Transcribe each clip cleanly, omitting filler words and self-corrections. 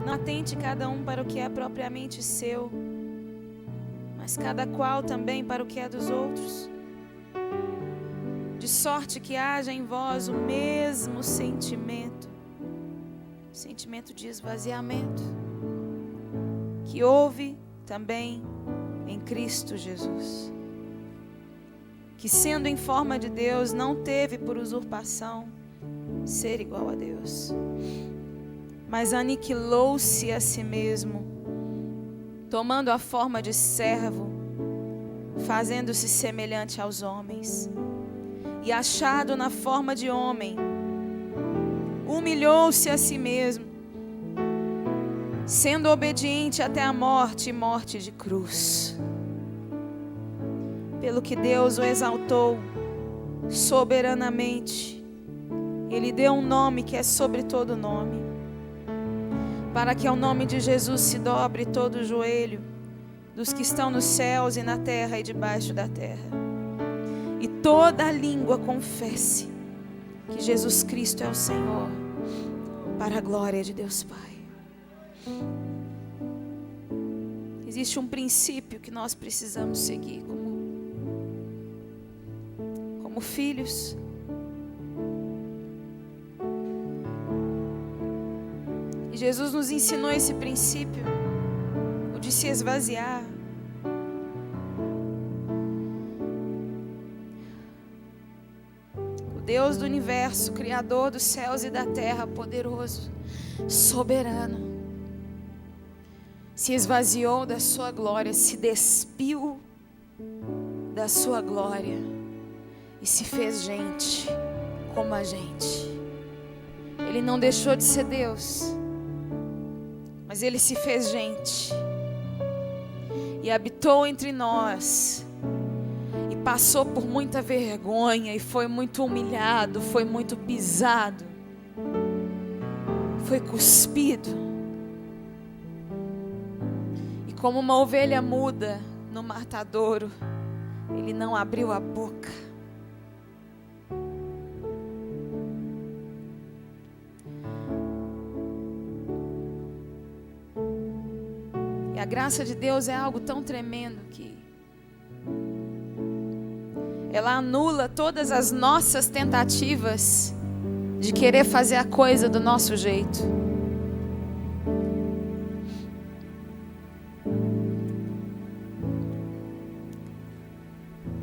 Não atente cada um para o que é propriamente seu, mas cada qual também para o que é dos outros. De sorte que haja em vós o mesmo sentimento de esvaziamento, que houve também em Cristo Jesus, que sendo em forma de Deus, não teve por usurpação ser igual a Deus, mas aniquilou-se a si mesmo, tomando a forma de servo, fazendo-se semelhante aos homens, e achado na forma de homem, humilhou-se a si mesmo, sendo obediente até a morte e morte de cruz. Pelo que Deus o exaltou soberanamente, Ele deu um nome que é sobre todo nome, para que ao nome de Jesus se dobre todo o joelho dos que estão nos céus e na terra e debaixo da terra, e toda a língua confesse que Jesus Cristo é o Senhor, para a glória de Deus Pai. Existe um princípio que nós precisamos seguir como filhos. E Jesus nos ensinou esse princípio, o de se esvaziar. O Deus do universo, Criador dos céus e da terra, poderoso, soberano, se esvaziou da sua glória, se despiu da sua glória e se fez gente como a gente. Ele não deixou de ser Deus, mas Ele se fez gente e habitou entre nós, e passou por muita vergonha, e foi muito humilhado, foi muito pisado, foi cuspido. Como uma ovelha muda no matadouro, Ele não abriu a boca. E a graça de Deus é algo tão tremendo que ela anula todas as nossas tentativas de querer fazer a coisa do nosso jeito.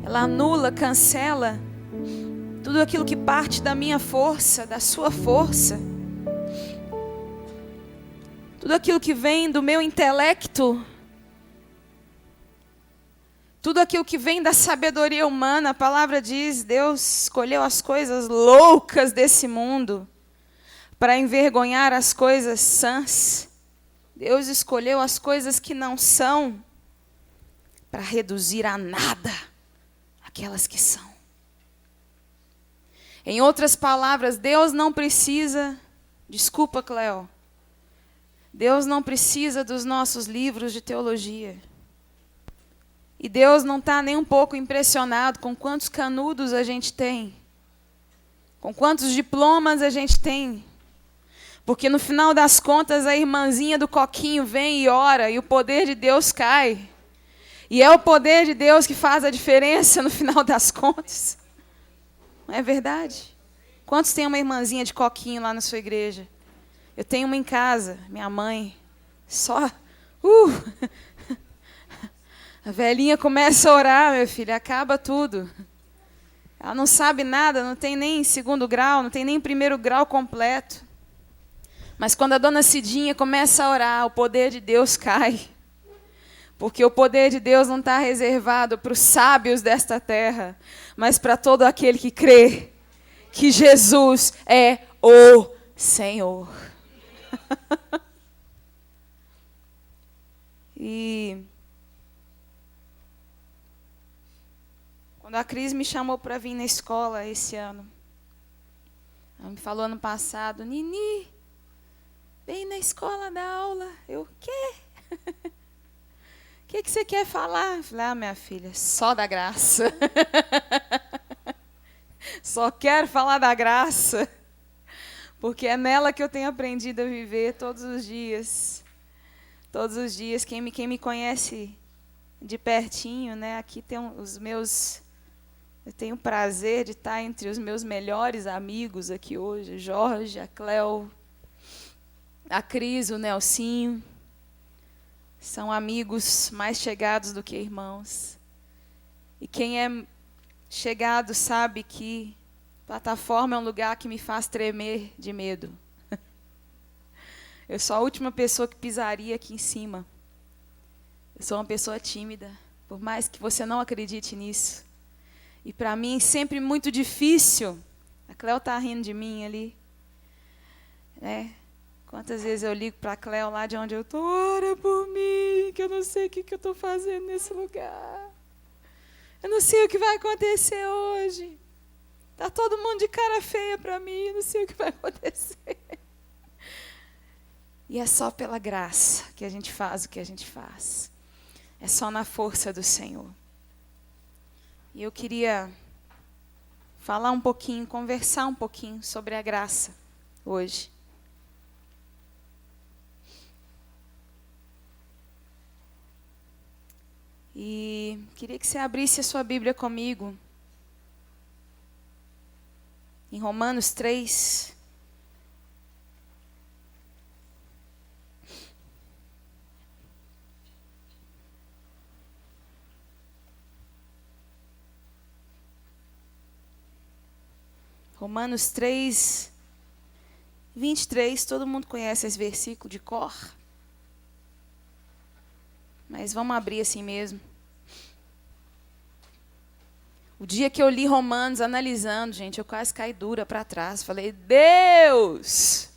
Ela anula, cancela tudo aquilo que parte da minha força, da sua força. Tudo aquilo que vem do meu intelecto. Tudo aquilo que vem da sabedoria humana. A palavra diz, Deus escolheu as coisas loucas desse mundo para envergonhar as coisas sãs. Deus escolheu as coisas que não são para reduzir a nada aquelas que são. Em outras palavras, Deus não precisa, desculpa, Cleo, Deus não precisa dos nossos livros de teologia. E Deus não está nem um pouco impressionado com quantos canudos a gente tem, com quantos diplomas a gente tem. Porque no final das contas a irmãzinha do coquinho vem e ora e o poder de Deus cai. E é o poder de Deus que faz a diferença no final das contas. Não é verdade? Quantos tem uma irmãzinha de coquinho lá na sua igreja? Eu tenho uma em casa, minha mãe. Só... A velhinha começa a orar, meu filho, acaba tudo. Ela não sabe nada, não tem nem segundo grau, não tem nem primeiro grau completo. Mas quando a dona Cidinha começa a orar, o poder de Deus cai. Porque o poder de Deus não está reservado para os sábios desta terra, mas para todo aquele que crê que Jesus é o Senhor. E quando a Cris me chamou para vir na escola esse ano, ela me falou ano passado, Nini, vem na escola dar aula. Eu, o quê? O que você quer falar? Eu falei, minha filha, só da graça. Só quero falar da graça. porque é nela que eu tenho aprendido a viver todos os dias. Todos os dias, quem me conhece de pertinho, né? Aqui tem eu tenho o prazer de estar entre os meus melhores amigos aqui hoje, Jorge, a Cleo, a Cris, o Nelsinho. São amigos mais chegados do que irmãos. E quem é chegado sabe que plataforma é um lugar que me faz tremer de medo. Eu sou a última pessoa que pisaria aqui em cima. Eu sou uma pessoa tímida, por mais que você não acredite nisso. E para mim sempre muito difícil. A Cleo está rindo de mim ali. Quantas vezes eu ligo para a Cleo lá de onde eu estou, ora por mim, que eu não sei o que eu estou fazendo nesse lugar. Eu não sei o que vai acontecer hoje. Está todo mundo de cara feia para mim, eu não sei o que vai acontecer. E é só pela graça que a gente faz o que a gente faz. É só na força do Senhor. E eu queria falar um pouquinho, conversar um pouquinho sobre a graça hoje. E queria que você abrisse a sua Bíblia comigo. Em Romanos 3. Romanos 3, 23, todo mundo conhece esse versículo de cor. Mas vamos abrir assim mesmo. O dia que eu li Romanos, analisando, gente, eu quase caí dura para trás. Falei, Deus,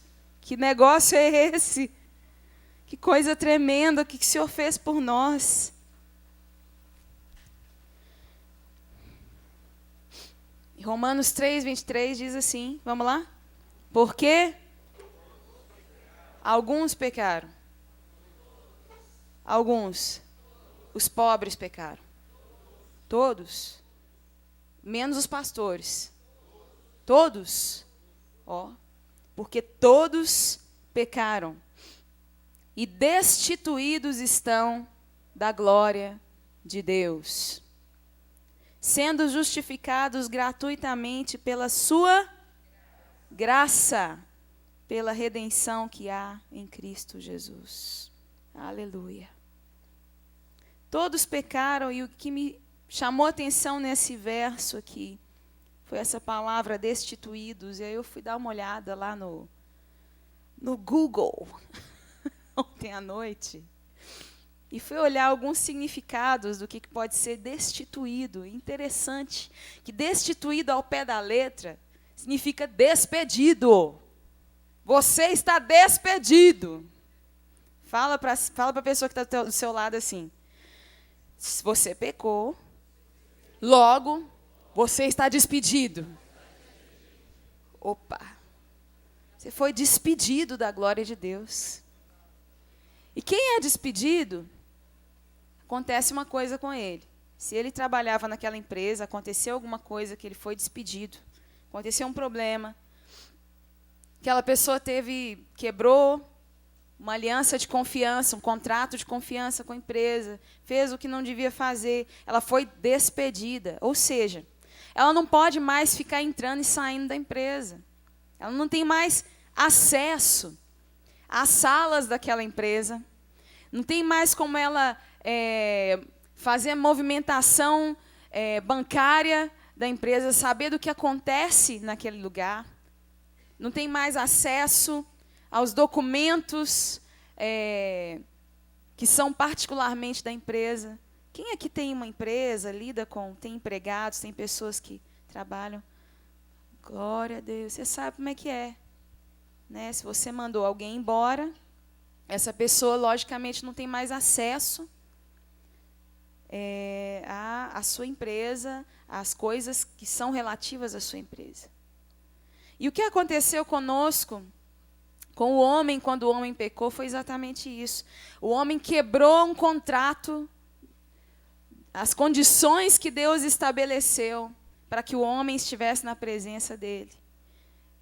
que negócio é esse? Que coisa tremenda, o que o Senhor fez por nós? Romanos 3, 23 diz assim, vamos lá? Porque alguns pecaram. Alguns. Os pobres pecaram. Todos. Menos os pastores. Todos. Porque todos pecaram. E destituídos estão da glória de Deus, sendo justificados gratuitamente pela sua graça, pela redenção que há em Cristo Jesus. Aleluia. Todos pecaram, e o que me chamou a atenção nesse verso aqui foi essa palavra destituídos. E aí eu fui dar uma olhada lá no Google ontem à noite. E fui olhar alguns significados do que pode ser destituído. Interessante que destituído ao pé da letra significa despedido. Você está despedido. Fala para a pessoa que está do seu lado assim. Você pecou, logo você está despedido. Opa! Você foi despedido da glória de Deus. E quem é despedido, acontece uma coisa com ele. Se ele trabalhava naquela empresa, aconteceu alguma coisa que ele foi despedido. Aconteceu um problema. Aquela pessoa quebrou uma aliança de confiança, um contrato de confiança com a empresa, fez o que não devia fazer, ela foi despedida. Ou seja, ela não pode mais ficar entrando e saindo da empresa. Ela não tem mais acesso às salas daquela empresa. Não tem mais como ela fazer a movimentação bancária da empresa, saber do que acontece naquele lugar. Não tem mais acesso aos documentos que são particularmente da empresa. Quem aqui tem uma empresa, tem empregados, tem pessoas que trabalham? Glória a Deus, você sabe como é que é. Né? Se você mandou alguém embora, essa pessoa, logicamente, não tem mais acesso à sua empresa, às coisas que são relativas à sua empresa. E o que aconteceu conosco, com o homem, quando o homem pecou, foi exatamente isso. O homem quebrou um contrato, as condições que Deus estabeleceu para que o homem estivesse na presença dele.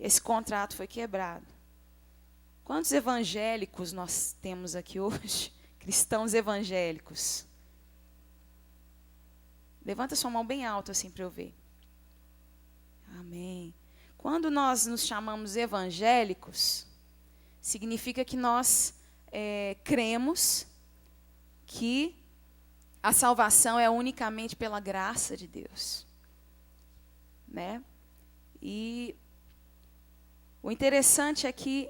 esse contrato foi quebrado. Quantos evangélicos nós temos aqui hoje? Cristãos evangélicos. Levanta sua mão bem alto assim para eu ver. Amém. Quando nós nos chamamos evangélicos, significa que nós cremos que a salvação é unicamente pela graça de Deus, né? E o interessante é que,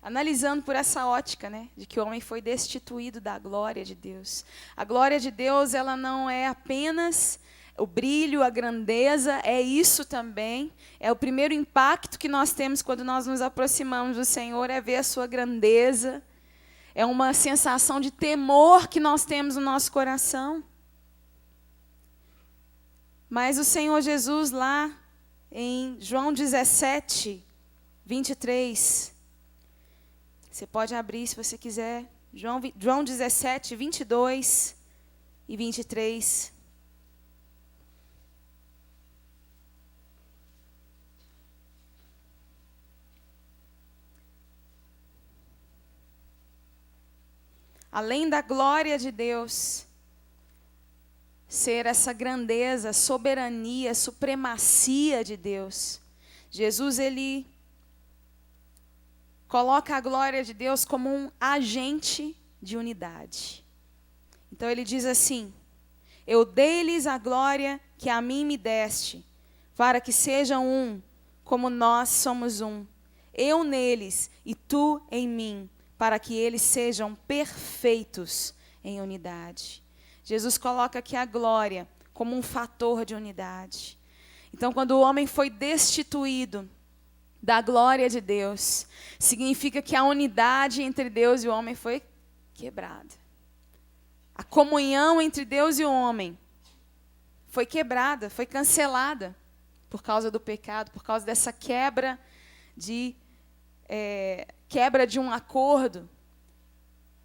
analisando por essa ótica, né, de que o homem foi destituído da glória de Deus. A glória de Deus, ela não é apenas o brilho, a grandeza, é isso também. É o primeiro impacto que nós temos quando nós nos aproximamos do Senhor, é ver a sua grandeza. É uma sensação de temor que nós temos no nosso coração. Mas o Senhor Jesus lá em João 17, 23, você pode abrir se você quiser, João 17, 22 e 23. Além da glória de Deus ser essa grandeza, soberania, supremacia de Deus, Jesus, ele coloca a glória de Deus como um agente de unidade. Então ele diz assim: eu dei-lhes a glória que a mim me deste, para que sejam um, como nós somos um. Eu neles e tu em mim, para que eles sejam perfeitos em unidade. Jesus coloca aqui a glória como um fator de unidade. Então, quando o homem foi destituído da glória de Deus, significa que a unidade entre Deus e o homem foi quebrada. A comunhão entre Deus e o homem foi quebrada, foi cancelada por causa do pecado, por causa dessa quebra de um acordo.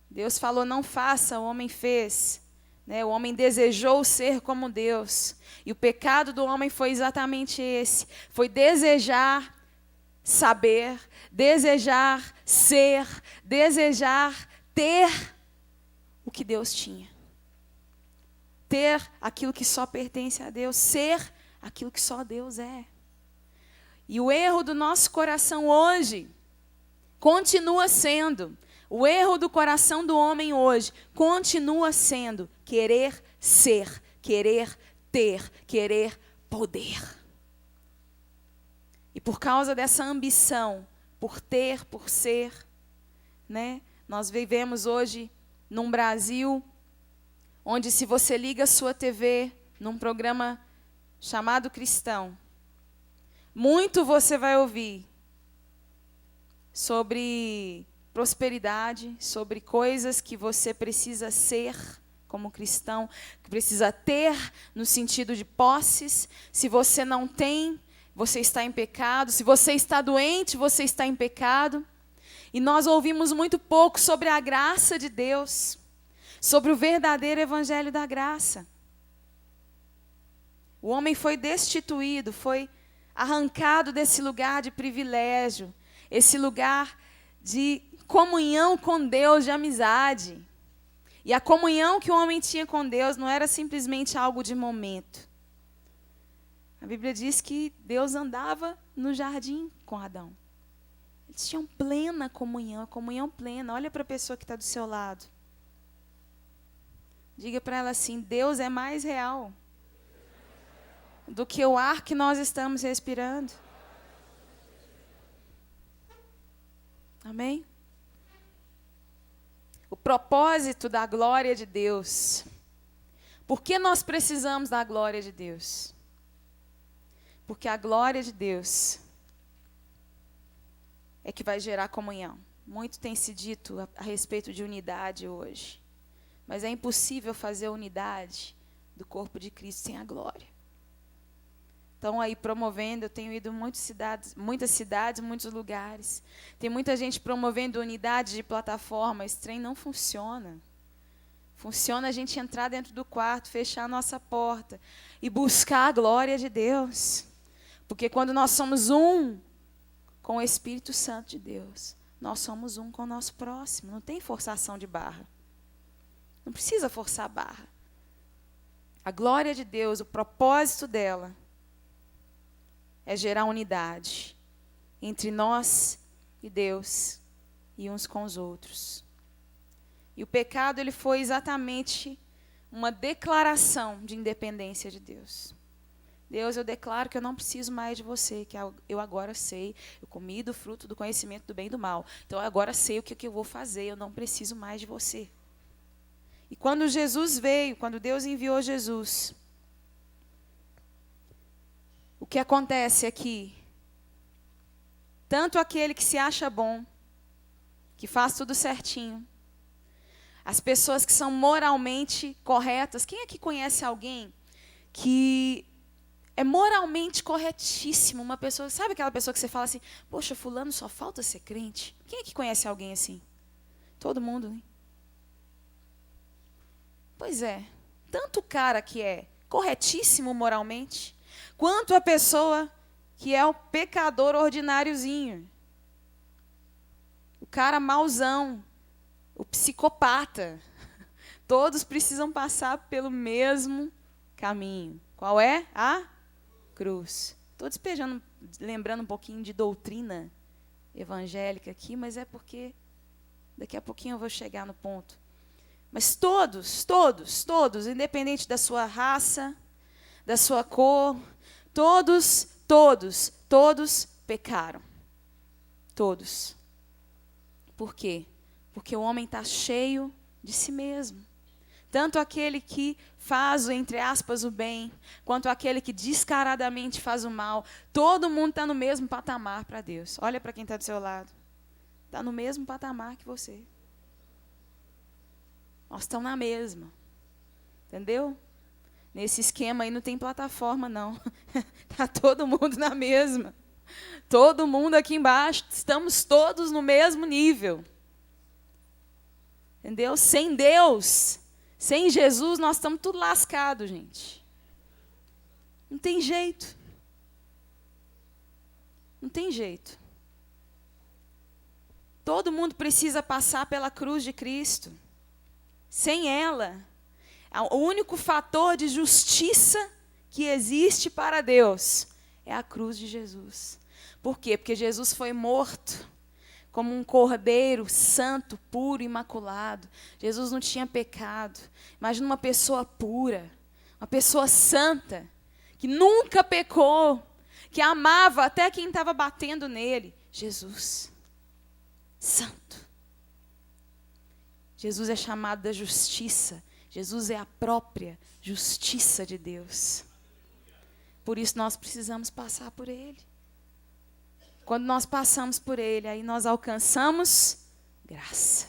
Deus falou, não faça, o homem fez. O homem desejou ser como Deus. E o pecado do homem foi exatamente esse. Foi desejar saber, desejar ser, desejar ter o que Deus tinha. Ter aquilo que só pertence a Deus, ser aquilo que só Deus é. E o erro do nosso coração hoje continua sendo, o erro do coração do homem hoje continua sendo querer ser, querer ter, querer poder. E por causa dessa ambição, por ter, por ser, nós vivemos hoje num Brasil onde, se você liga a sua TV num programa chamado cristão, muito você vai ouvir sobre prosperidade, sobre coisas que você precisa ser como cristão, que precisa ter no sentido de posses. Se você não tem, você está em pecado. Se você está doente, você está em pecado. E nós ouvimos muito pouco sobre a graça de Deus, sobre o verdadeiro evangelho da graça. O homem foi destituído, foi arrancado desse lugar de privilégio, esse lugar de comunhão com Deus, de amizade. E a comunhão que o homem tinha com Deus não era simplesmente algo de momento. A Bíblia diz que Deus andava no jardim com Adão. Eles tinham plena comunhão, a comunhão plena. Olha para a pessoa que está do seu lado. Diga para ela assim: Deus é mais real do que o ar que nós estamos respirando. Amém? O propósito da glória de Deus. Por que nós precisamos da glória de Deus? Porque a glória de Deus é que vai gerar comunhão. Muito tem se dito a respeito de unidade hoje. Mas é impossível fazer unidade do corpo de Cristo sem a glória. Estão aí promovendo, eu tenho ido em muitas cidades, muitos lugares. Tem muita gente promovendo unidade de plataforma. Esse trem não funciona. Funciona a gente entrar dentro do quarto, fechar a nossa porta e buscar a glória de Deus. Porque quando nós somos um com o Espírito Santo de Deus, nós somos um com o nosso próximo. Não tem forçação de barra. Não precisa forçar a barra. A glória de Deus, o propósito dela, é gerar unidade entre nós e Deus e uns com os outros. E o pecado, ele foi exatamente uma declaração de independência de Deus. Deus, eu declaro que eu não preciso mais de você, que eu agora sei, eu comi do fruto do conhecimento do bem e do mal. Então eu agora sei o que eu vou fazer, eu não preciso mais de você. E quando Jesus veio, quando Deus enviou Jesus, o que acontece aqui? Tanto aquele que se acha bom, que faz tudo certinho, as pessoas que são moralmente corretas. Quem aqui conhece alguém que é moralmente corretíssimo? Uma pessoa, sabe aquela pessoa que você fala assim, poxa, fulano só falta ser crente? Quem aqui conhece alguém assim? Todo mundo, hein? Pois é, tanto o cara que é corretíssimo moralmente, quanto a pessoa que é o pecador ordináriozinho. O cara mauzão, o psicopata. Todos precisam passar pelo mesmo caminho. Qual é? A cruz. Estou despejando, lembrando um pouquinho de doutrina evangélica aqui, mas é porque daqui a pouquinho eu vou chegar no ponto. Mas todos, independente da sua raça, da sua cor, todos pecaram. Todos. Por quê? Porque o homem está cheio de si mesmo. Tanto aquele que faz, entre aspas, o bem, quanto aquele que descaradamente faz o mal. Todo mundo está no mesmo patamar para Deus. Olha para quem está do seu lado. Está no mesmo patamar que você. Nós estamos na mesma. Entendeu? Nesse esquema aí não tem plataforma, não. Está todo mundo na mesma. Todo mundo aqui embaixo. Estamos todos no mesmo nível. Entendeu? Sem Deus, sem Jesus, nós estamos tudo lascados, gente. Não tem jeito. Não tem jeito. Todo mundo precisa passar pela cruz de Cristo. Sem ela, o único fator de justiça que existe para Deus é a cruz de Jesus. Por quê? Porque Jesus foi morto como um cordeiro santo, puro, imaculado. Jesus não tinha pecado. Imagina uma pessoa pura, uma pessoa santa, que nunca pecou, que amava até quem estava batendo nele. Jesus, santo. Jesus é chamado da justiça. Jesus é a própria justiça de Deus. Por isso nós precisamos passar por Ele. Quando nós passamos por Ele, aí nós alcançamos graça.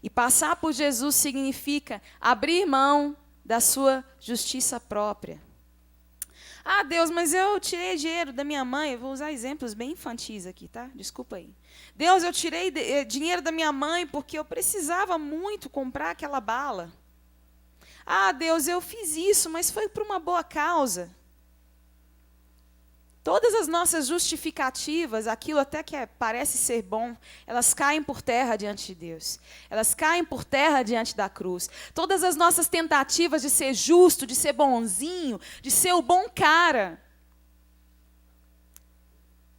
E passar por Jesus significa abrir mão da sua justiça própria. Ah, Deus, mas eu tirei dinheiro da minha mãe. Eu vou usar exemplos bem infantis aqui, tá? Desculpa aí. Deus, eu tirei dinheiro da minha mãe porque eu precisava muito comprar aquela bala. Ah, Deus, eu fiz isso, mas foi por uma boa causa. Todas as nossas justificativas, aquilo até que parece ser bom, elas caem por terra diante de Deus. Elas caem por terra diante da cruz. Todas as nossas tentativas de ser justo, de ser bonzinho, de ser o bom cara,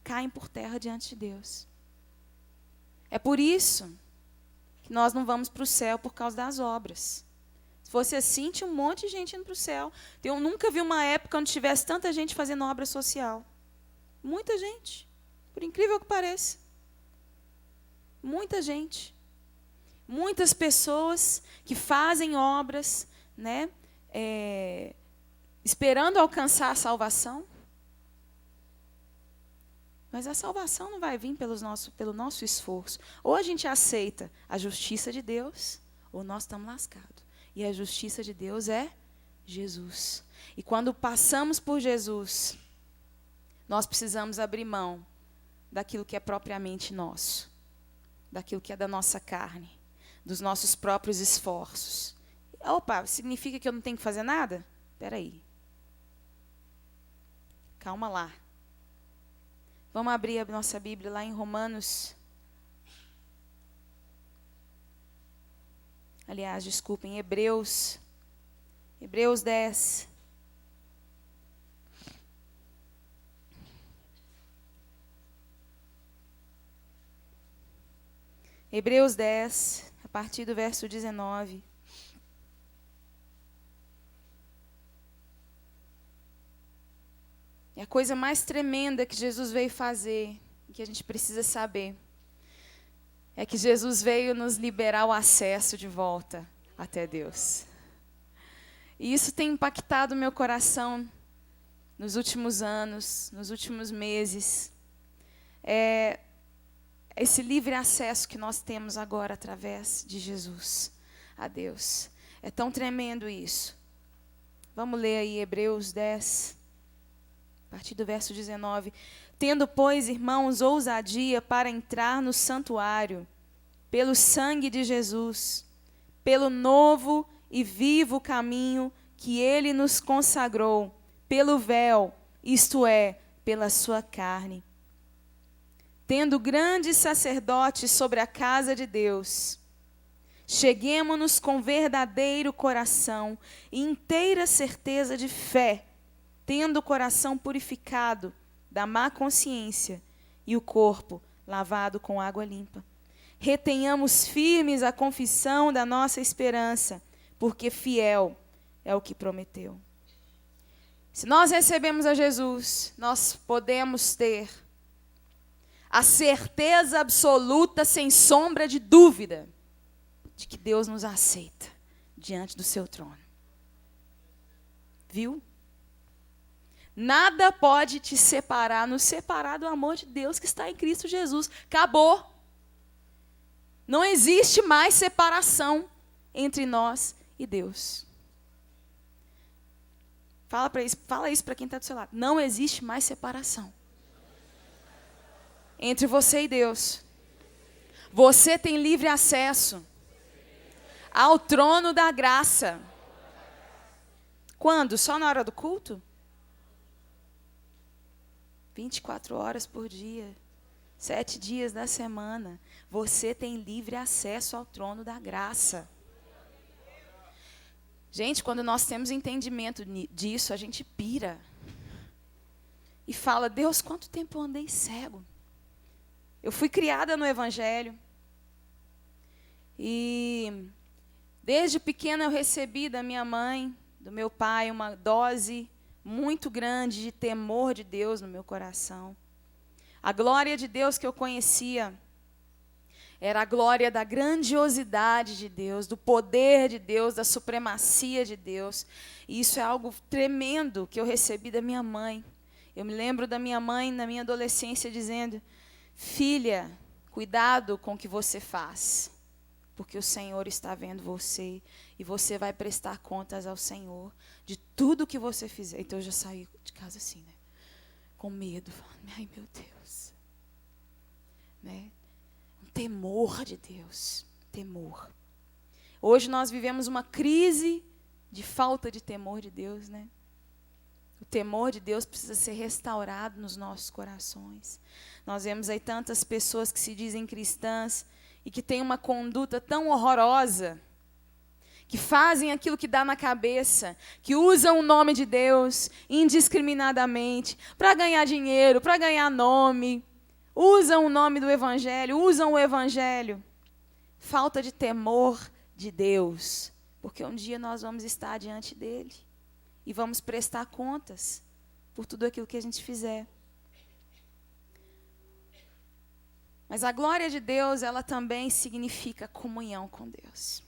caem por terra diante de Deus. É por isso que nós não vamos para o céu por causa das obras. Se fosse assim, tinha um monte de gente indo para o céu. Eu nunca vi uma época onde tivesse tanta gente fazendo obra social. Muita gente, por incrível que pareça. Muita gente. Muitas pessoas que fazem obras, né, esperando alcançar a salvação. Mas a salvação não vai vir pelo nosso esforço. Ou a gente aceita a justiça de Deus, ou nós estamos lascados. E a justiça de Deus é Jesus. E quando passamos por Jesus, nós precisamos abrir mão daquilo que é propriamente nosso, daquilo que é da nossa carne, dos nossos próprios esforços. Opa, significa que eu não tenho que fazer nada? Espera aí. Calma lá. Vamos abrir a nossa Bíblia lá em Romanos. Aliás, desculpem, Hebreus 10. Hebreus 10, a partir do verso 19. E a coisa mais tremenda que Jesus veio fazer, que a gente precisa saber, é que Jesus veio nos liberar o acesso de volta até Deus. E isso tem impactado o meu coração nos últimos anos, nos últimos meses. Esse livre acesso que nós temos agora através de Jesus a Deus. É tão tremendo isso. Vamos ler aí Hebreus 10, a partir do verso 19. Tendo, pois, irmãos, ousadia para entrar no santuário, pelo sangue de Jesus, pelo novo e vivo caminho que ele nos consagrou, pelo véu, isto é, pela sua carne. Tendo grande sacerdote sobre a casa de Deus, cheguemo-nos com verdadeiro coração e inteira certeza de fé, tendo o coração purificado da má consciência e o corpo lavado com água limpa. Retenhamos firmes a confissão da nossa esperança, porque fiel é o que prometeu. Se nós recebemos a Jesus, nós podemos ter a certeza absoluta, sem sombra de dúvida, de que Deus nos aceita diante do seu trono. Viu? Nada pode te separar, nos separar do amor de Deus que está em Cristo Jesus. Acabou. Não existe mais separação entre nós e Deus. Fala isso para quem está do seu lado. Não existe mais separação entre você e Deus. Você tem livre acesso ao trono da graça. Quando? Só na hora do culto? 24 horas por dia, 7 dias da semana. Você tem livre acesso ao trono da graça. Gente, quando nós temos entendimento disso, a gente pira. E fala, Deus, quanto tempo eu andei cego? Eu fui criada no Evangelho. E desde pequena eu recebi da minha mãe, do meu pai, uma dose muito grande de temor de Deus no meu coração. A glória de Deus que eu conhecia era a glória da grandiosidade de Deus, do poder de Deus, da supremacia de Deus. E isso é algo tremendo que eu recebi da minha mãe. Eu me lembro da minha mãe, na minha adolescência, dizendo, filha, cuidado com o que você faz, porque o Senhor está vendo você e você vai prestar contas ao Senhor de tudo que você fizer. Então eu já saí de casa assim, né? Com medo, falando, ai meu Deus. Né? Um temor de Deus, temor. Hoje nós vivemos uma crise de falta de temor de Deus, né? O temor de Deus precisa ser restaurado nos nossos corações. Nós vemos aí tantas pessoas que se dizem cristãs e que têm uma conduta tão horrorosa, que fazem aquilo que dá na cabeça, que usam o nome de Deus indiscriminadamente para ganhar dinheiro, para ganhar nome, usam o nome do Evangelho, usam o Evangelho. Falta de temor de Deus, porque um dia nós vamos estar diante dele e vamos prestar contas por tudo aquilo que a gente fizer. Mas a glória de Deus, ela também significa comunhão com Deus.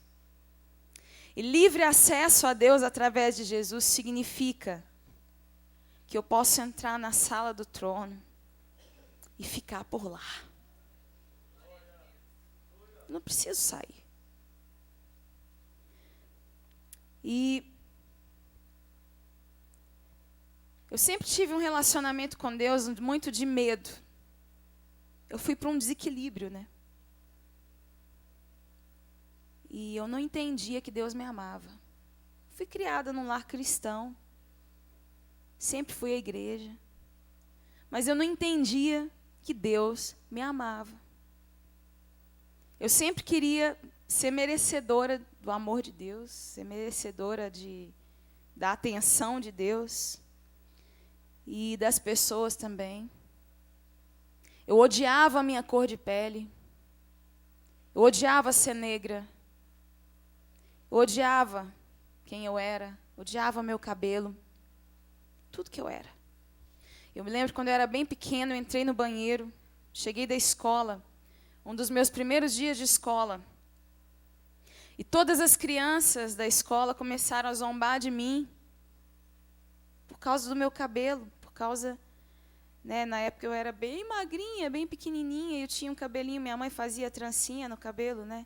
E livre acesso a Deus através de Jesus significa que eu posso entrar na sala do trono e ficar por lá. Não preciso sair. E eu sempre tive um relacionamento com Deus muito de medo. Eu fui para um desequilíbrio, né? E eu não entendia que Deus me amava. Fui criada num lar cristão. Sempre fui à igreja. mas eu não entendia que Deus me amava. Eu sempre queria ser merecedora do amor de Deus, ser merecedora da atenção de Deus e das pessoas também. Eu odiava a minha cor de pele. Eu odiava ser negra. Eu odiava quem eu era. Odiava meu cabelo. Tudo que eu era. Eu me lembro quando eu era bem pequena, eu entrei no banheiro, cheguei da escola, um dos meus primeiros dias de escola. E todas as crianças da escola começaram a zombar de mim por causa do meu cabelo, por causa, né, na época eu era bem magrinha, bem pequenininha, e eu tinha um cabelinho, minha mãe fazia trancinha no cabelo, né?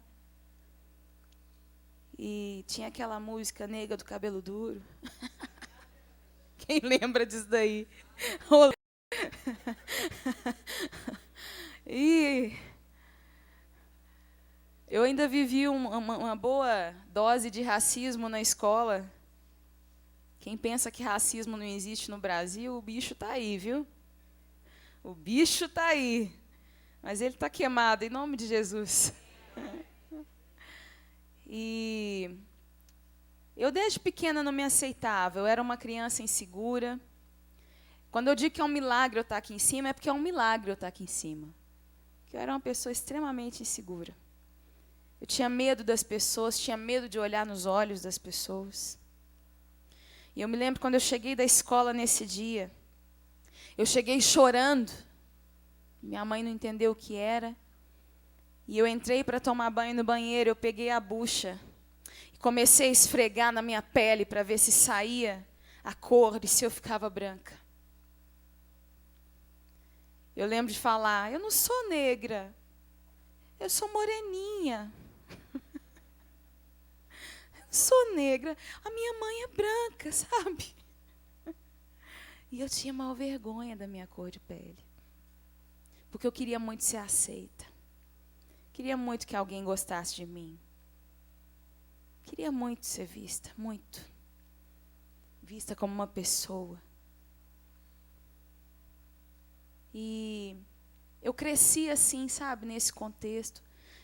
E tinha aquela música Nega do Cabelo Duro. Quem lembra disso daí? E eu ainda vivi uma boa dose de racismo na escola. Quem pensa que racismo não existe no Brasil, o bicho está aí, viu? O bicho está aí. Mas ele está queimado, em nome de Jesus. E eu desde pequena não me aceitava. Eu era uma criança insegura. Quando eu digo que é um milagre eu estar aqui em cima, é porque é um milagre eu estar aqui em cima. Porque eu era uma pessoa extremamente insegura. Eu tinha medo das pessoas, tinha medo de olhar nos olhos das pessoas. E eu me lembro quando eu cheguei da escola nesse dia, eu cheguei chorando. Minha mãe não entendeu o que era. E eu entrei para tomar banho no banheiro, eu peguei a bucha e comecei a esfregar na minha pele para ver se saía a cor e se eu ficava branca. Eu lembro de falar, eu não sou negra, eu sou moreninha. Eu não sou negra, a minha mãe é branca, sabe? E eu tinha mal vergonha da minha cor de pele. Porque eu queria muito ser aceita. Queria muito que alguém gostasse de mim. Queria muito ser vista, muito. Vista como uma pessoa. E eu cresci assim, sabe, nesse contexto.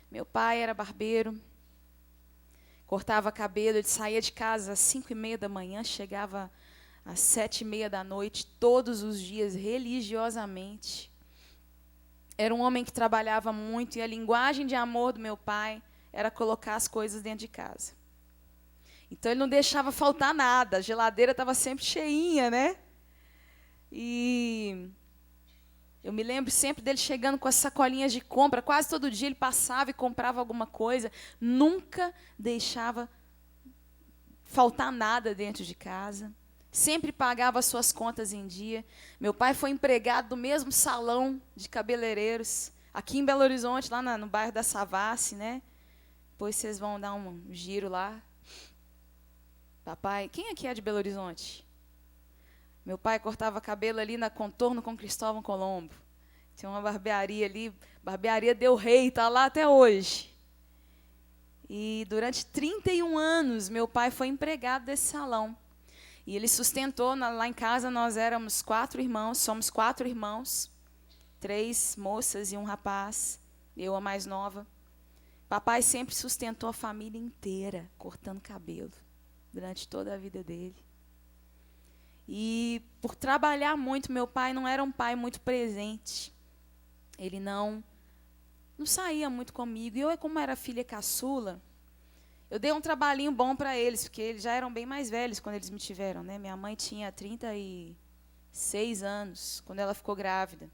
Meu pai era barbeiro, cortava cabelo, ele saía de casa às 5:30 da manhã, chegava às 7:30 da noite, todos os dias, religiosamente. Era um homem que trabalhava muito, e a linguagem de amor do meu pai era colocar as coisas dentro de casa. Então ele não deixava faltar nada, a geladeira estava sempre cheinha, né? E eu me lembro sempre dele chegando com as sacolinhas de compra. Quase todo dia ele passava e comprava alguma coisa. Nunca deixava faltar nada dentro de casa. Sempre pagava as suas contas em dia. Meu pai foi empregado do mesmo salão de cabeleireiros, aqui em Belo Horizonte, lá no bairro da Savassi, né? Depois vocês vão dar um giro lá. Papai, quem aqui é de Belo Horizonte? Meu pai cortava cabelo ali na Contorno com Cristóvão Colombo. Tinha uma barbearia ali, barbearia Del Rey, está lá até hoje. E durante 31 anos, meu pai foi empregado desse salão. E ele sustentou, lá em casa nós éramos 4 irmãos, somos 4 irmãos, 3 moças e um rapaz, eu a mais nova. Papai sempre sustentou a família inteira, cortando cabelo, durante toda a vida dele. E por trabalhar muito, meu pai não era um pai muito presente. Ele não saía muito comigo. E eu, como era filha caçula, eu dei um trabalhinho bom para eles, porque eles já eram bem mais velhos quando eles me tiveram, né? Minha mãe tinha 36 anos quando ela ficou grávida.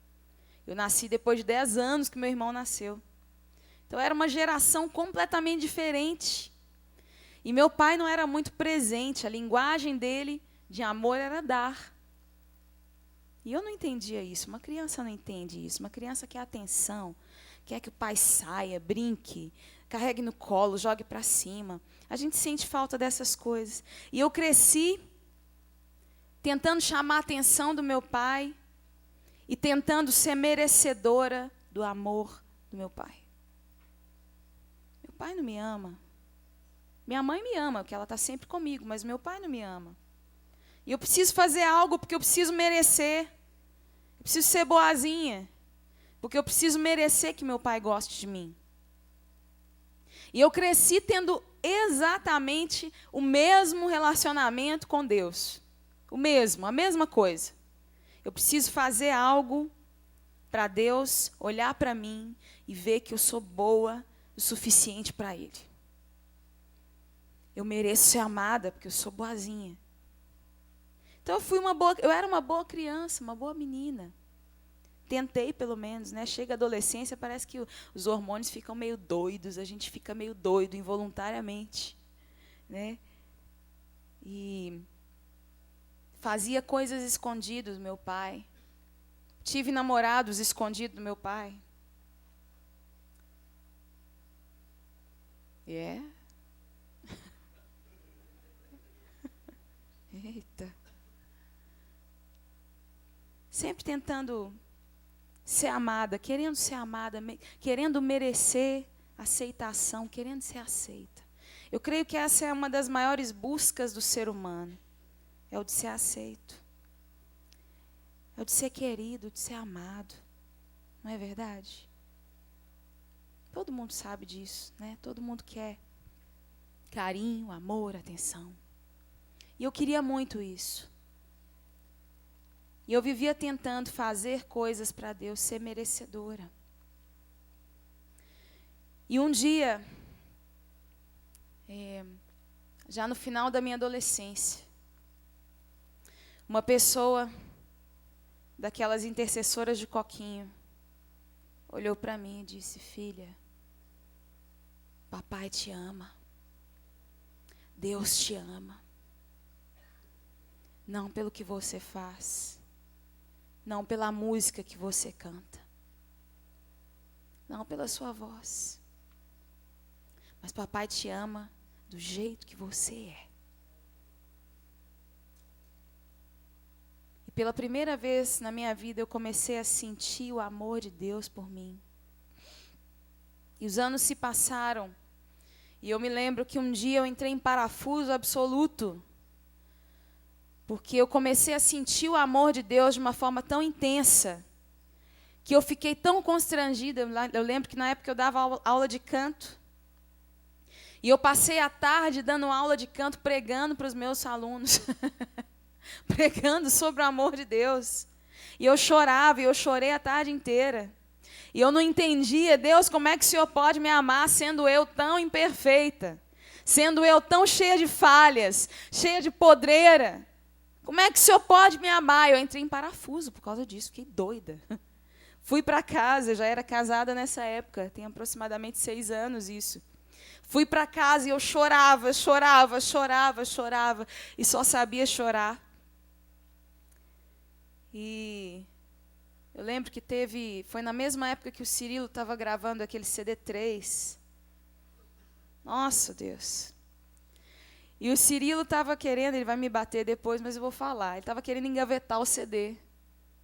Eu nasci depois de 10 anos que meu irmão nasceu. Então era uma geração completamente diferente. E meu pai não era muito presente, a linguagem dele de amor era dar. E eu não entendia isso. Uma criança não entende isso. Uma criança quer atenção, quer que o pai saia, brinque, carregue no colo, jogue para cima. A gente sente falta dessas coisas. E eu cresci tentando chamar a atenção do meu pai e tentando ser merecedora do amor do meu pai. Meu pai não me ama. Minha mãe me ama, porque ela está sempre comigo, mas meu pai não me ama. E eu preciso fazer algo porque eu preciso merecer. Eu preciso ser boazinha, porque eu preciso merecer que meu pai goste de mim. E eu cresci tendo exatamente o mesmo relacionamento com Deus. A mesma coisa. Eu preciso fazer algo para Deus olhar para mim e ver que eu sou boa o suficiente para Ele. Eu mereço ser amada porque eu sou boazinha. Então eu era uma boa criança, uma boa menina. Tentei, pelo menos, né? Chega a adolescência, parece que os hormônios ficam meio doidos, a gente fica meio doido involuntariamente, né? E fazia coisas escondidas do meu pai. Tive namorados escondidos do meu pai. Eita. Sempre tentando ser amada, querendo merecer aceitação, querendo ser aceita. Eu creio que essa é uma das maiores buscas do ser humano. É o de ser aceito. É o de ser querido, de ser amado. Não é verdade? Todo mundo sabe disso, né? Todo mundo quer carinho, amor, atenção. E eu queria muito isso. E eu vivia tentando fazer coisas para Deus, ser merecedora. E um dia, já no final da minha adolescência, uma pessoa daquelas intercessoras de coquinho olhou para mim e disse: filha, papai te ama. Deus te ama. Não pelo que você faz. Não pela música que você canta. Não pela sua voz. Mas papai te ama do jeito que você é. E pela primeira vez na minha vida eu comecei a sentir o amor de Deus por mim. E os anos se passaram. E eu me lembro que um dia eu entrei em parafuso absoluto. Porque eu comecei a sentir o amor de Deus de uma forma tão intensa, que eu fiquei tão constrangida. Eu lembro que na época eu dava aula de canto, e eu passei a tarde dando aula de canto, pregando para os meus alunos, pregando sobre o amor de Deus. E eu chorava, e eu chorei a tarde inteira. E eu não entendia: Deus, como é que o Senhor pode me amar sendo eu tão imperfeita, sendo eu tão cheia de falhas, cheia de podreira? Como é que o Senhor pode me amar? Eu entrei em parafuso por causa disso, fiquei doida. Fui para casa, já era casada nessa época, tem aproximadamente 6 anos isso. Fui para casa e eu chorava, e só sabia chorar. E eu lembro que foi na mesma época que o Cirilo estava gravando aquele CD3. Nossa, Deus. E o Cirilo estava querendo, ele vai me bater depois, mas eu vou falar. Ele estava querendo engavetar o CD.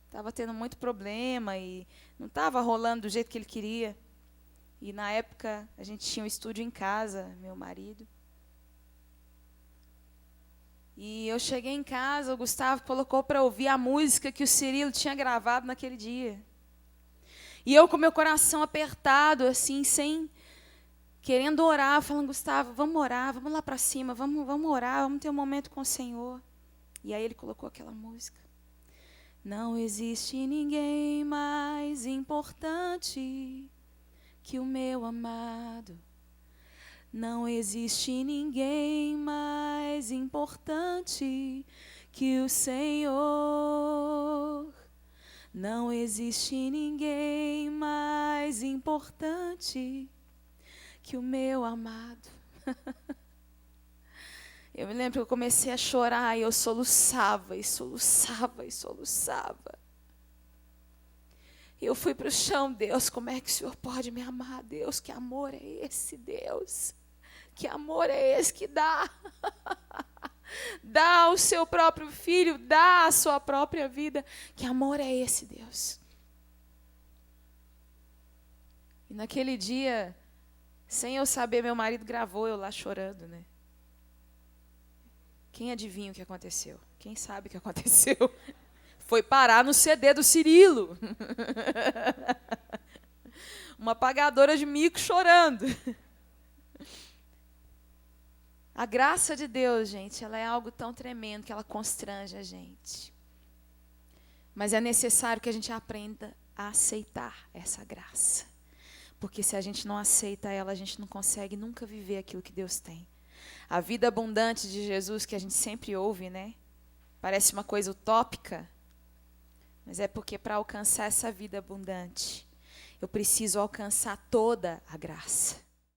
Estava tendo muito problema e não estava rolando do jeito que ele queria. E na época a gente tinha um estúdio em casa, meu marido. E eu cheguei em casa, o Gustavo colocou para ouvir a música que o Cirilo tinha gravado naquele dia. E eu com meu coração apertado, assim, querendo orar, falando: Gustavo, vamos orar, vamos lá para cima, vamos orar, vamos ter um momento com o Senhor. E aí ele colocou aquela música. Não existe ninguém mais importante que o meu amado. Não existe ninguém mais importante que o Senhor. Não existe ninguém mais importante que o meu amado. Eu me lembro que eu comecei a chorar e eu soluçava. E eu fui para o chão: Deus, como é que o Senhor pode me amar? Deus, que amor é esse, Deus? Que amor é esse que dá? Dá o seu próprio filho, dá a sua própria vida. Que amor é esse, Deus? E naquele dia, sem eu saber, meu marido gravou eu lá chorando, né? Quem adivinha o que aconteceu? Quem sabe o que aconteceu? foi parar no CD do Cirilo. Uma pagadora de mico chorando. A graça de Deus, gente, ela é algo tão tremendo que ela constrange a gente. Mas é necessário que a gente aprenda a aceitar essa graça. Porque se a gente não aceita ela, a gente não consegue nunca viver aquilo que Deus tem. A vida abundante de Jesus, que a gente sempre ouve, né? Parece uma coisa utópica. Mas é porque para alcançar essa vida abundante, eu preciso alcançar toda a graça.